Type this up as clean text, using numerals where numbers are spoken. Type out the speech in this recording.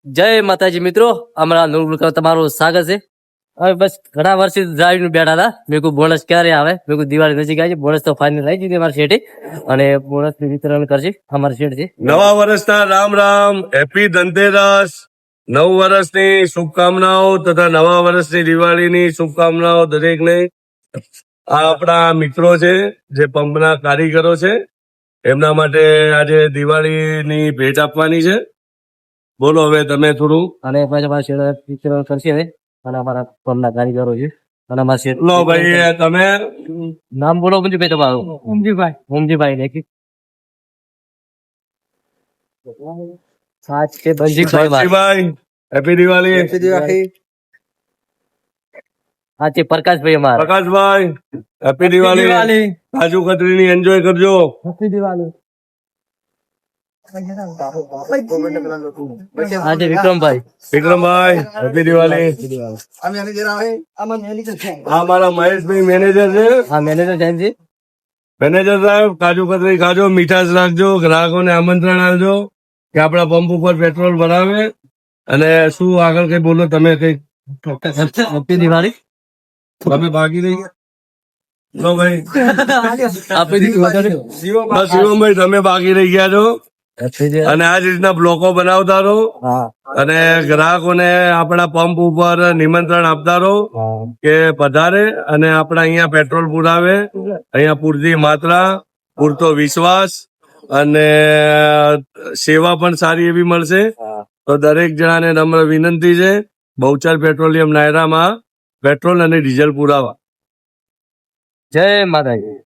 જય માતાજી મિત્રો, અમારા નૂર તમારું સ્વાગત છે. હવે બસ ઘણા વર્ષથી ડ્રાઈવ બેઠા હતા. મેં કહ્યું બોનસ ક્યારે આવે, મેં કહ્યું દિવાળી નજીક આવી છે. બોનસ તો ફાઇનલ આવી દીધી અમારી શેઠે, અને બોનસ વિતરણ કરશે અમારી શેઠ છે. નવા વર્ષના રામ રામ, હેપી ધનતેરસ, નવ વર્ષની શુભકામનાઓ તથા નવા વર્ષની દિવાળીની શુભકામનાઓ દરેકને. આ આપણા મિત્રો છે જે પંપના કારીગરો છે, એમના માટે આજે દિવાળીની ભેટ આપવાની છે. બોલો હવે તમે થોડું. અને પાછા અમારી શેઠ વિતરણ કરશે હવે, અને અમારા પમના કારીગરો છે. અને અમારા શેઠ લો ભાઈ, તમે નામ બોલો મુંજીભાઈ તમારું. ઓમજીભાઈ ને સાચ છે બંજીભાઈ મારું. ભાઈ, હેપી દિવાળી. હા છે પ્રકાશભાઈ અમારા. પ્રકાશભાઈ, હેપી દિવાળી. કાજુ કતરીની એન્જોય કરજો. હા છે વિક્રમભાઈ. વિક્રમભાઈ, હેપી દિવાળી. આ મારા મહેશભાઈ મેનેજર છે. હા મેનેજર સાહેબ છે. મેનેજર સાહેબ, કાજુ કતરી ખાજો, મીઠાશ રાખજો, ગ્રાહકોને આમંત્રણ આપજો કે આપણા પંપ ઉપર પેટ્રોલ ભરાવે. અને શું આગળ કઈ બોલો તમે, કઈ હેપી દિવાળી. તમે બાકી રહી ગયા? લો ભાઈ, આપી દીધું. બસ શિવમભાઈ, તમે બાકી રહી ગયા છો. અને આ જ રીતના બ્લોકો બનાવતા રહો હા અને ગ્રાહકોને આપણા પંપ ઉપર નિમંત્રણ આપતા રહો કે પધારે અને આપણા અહીંયા પેટ્રોલ પુરાવે. અહીંયા પૂરતી માત્રા, પૂરતો વિશ્વાસ અને સેવા પણ સારી એવી મળશે. તો દરેક જણાને નમ્ર વિનંતી છે, બહુચર પેટ્રોલિયમ નાયરામાં પેટ્રોલ અને ડીઝલ પુરાવા. જય માતાજી.